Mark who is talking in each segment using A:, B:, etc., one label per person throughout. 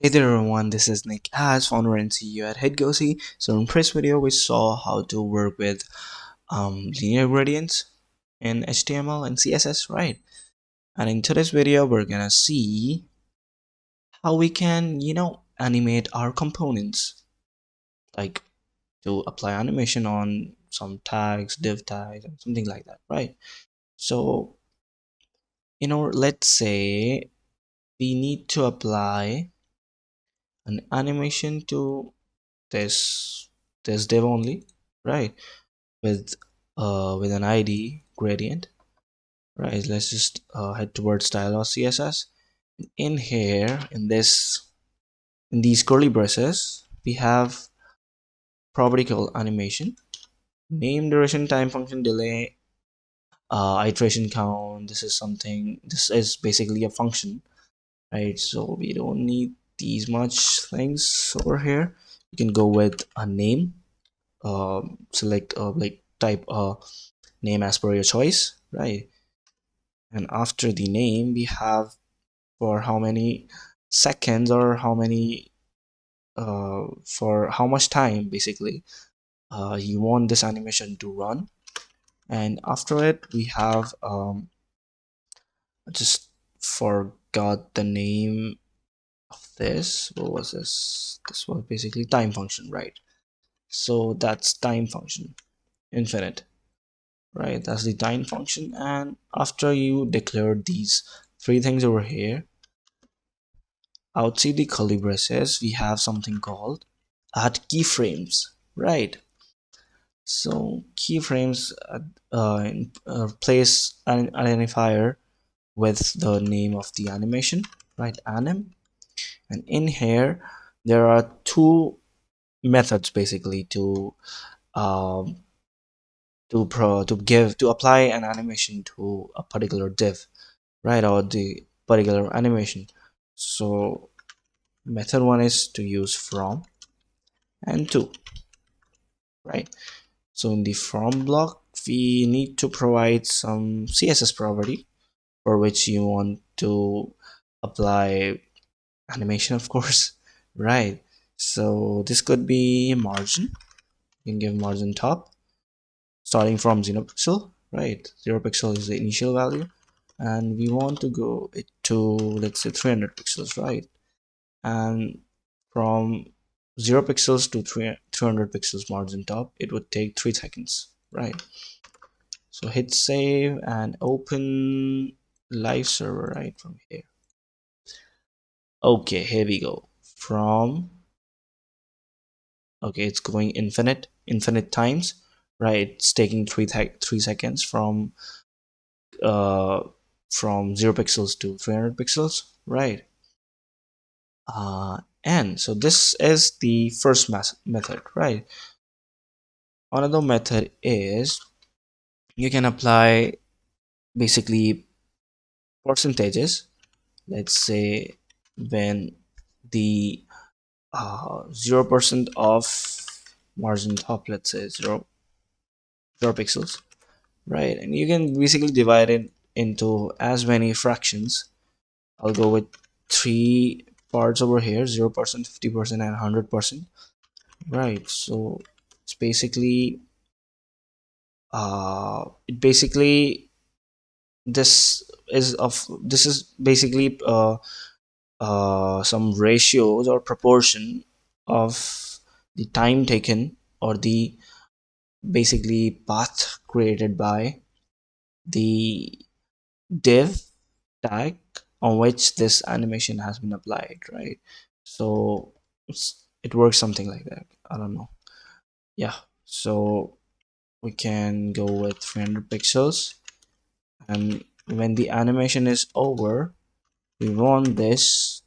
A: Hey there everyone, this is Nick as founder and CEO at Hitgoc. So in previous video we saw how to work with linear gradients in HTML and CSS, right? And in today's video we're gonna see how we can, animate our components, like to apply animation on some tags, div tags, and something like that, right? So, let's say we need to apply an animation to this this div only, right? With an ID gradient, right? Let's just head towards style or CSS. In here, in these curly braces, we have property called animation, name, duration, time function, delay, iteration count. This is basically a function, right? So we don't need these much things over here. You can go with a name, select like type name as per your choice, right? And after the name we have for how many seconds or how many for how much time basically you want this animation to run. And after it we have just forgot the name of this. What was this was basically time function, right? So that's time function infinite, right? That's the time function. And after you declare these three things over here, outside the curly braces we have something called add keyframes, right? So keyframes place an identifier with the name of the animation, right? Anim. And in here there are two methods basically um, to apply an animation to a particular div, right? Or the particular animation. So method one is to use from, and two, right? So in the from block we need to provide some CSS property for which you want to apply animation, of course, right? So this could be margin. You can give margin top starting from 0 pixel, right? 0 pixel is the initial value, and we want to go it to, let's say, 300 pixels, right? And from 0 pixels to 300 pixels margin top, it would take 3 seconds, right? So hit save and open live server right from here. Okay, here we go. From, okay, it's going infinite times, right? It's taking 3 seconds uh from 0 pixels to 300 pixels, right? And so this is the first method, right? Another method is you can apply basically percentages. Let's say when the 0% of margin top, let's say 0 pixels, right? And you can basically divide it into as many fractions. I'll go with three parts over here: 0%, 50%, and 100%, right? So it's basically it basically this is basically some ratios or proportion of the time taken, or the basically path created by the div tag on which this animation has been applied, right? So it works something like that. I don't know. Yeah. So we can go with 300 pixels, and when the animation is over we want this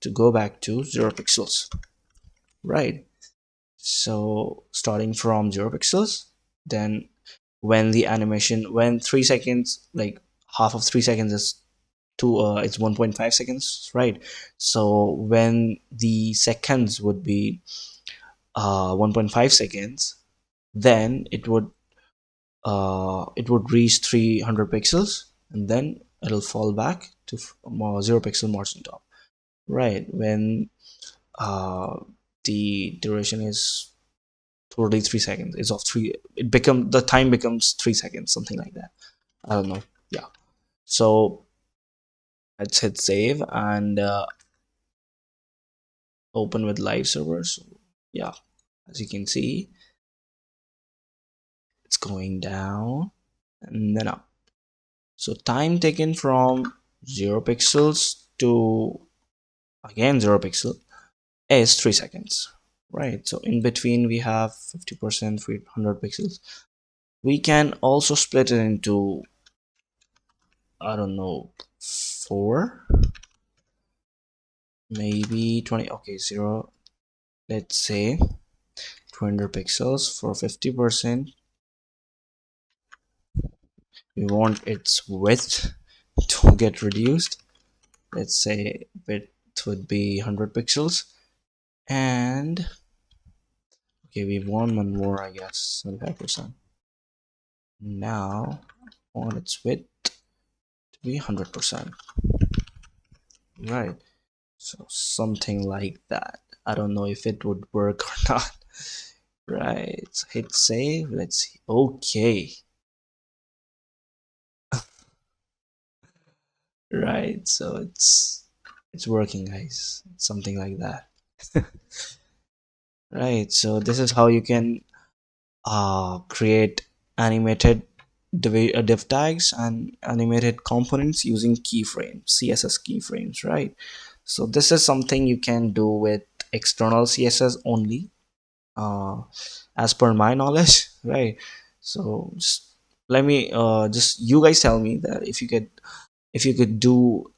A: to go back to 0 pixels, right? So starting from 0 pixels, then when 3 seconds, like half of 3 seconds is it's 1.5 seconds, right? So when the seconds would be 1.5 seconds, then it would reach 300 pixels, and then it'll fall back to 0 pixel margin top. right? When uh the duration is 43 seconds, it's of three, it become the time becomes 3 seconds, something like that. I don't know. Yeah. So let's hit save and open with live servers. Yeah, as you can see, it's going down and then up. So time taken from 0 pixels to again 0 pixel is 3 seconds, right? So in between we have 50% for 100 pixels. We can also split it into, I don't know, 4, maybe 20. Okay, 0, let's say 200 pixels for 50%. We want its width to get reduced. Let's say width would be 100 pixels. And okay, we want one more, I guess, 75%. Now I want its width to be 100%. Right. So something like that. I don't know if it would work or not. Right. So hit save. Let's see. Okay. Right. So it's working, guys. Something like that. Right. So this is how you can create animated div tags and animated components using keyframes, CSS keyframes, right? So this is something you can do with external CSS only, uh, as per my knowledge, right? So just let me just you guys tell me that if you could do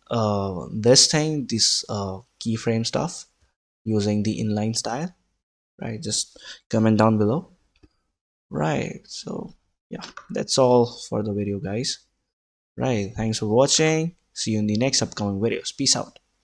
A: this thing, this keyframe stuff using the inline style, right? Just comment down below. Right. So yeah, that's all for the video, guys. Right. Thanks for watching. See you in the next upcoming videos. Peace out.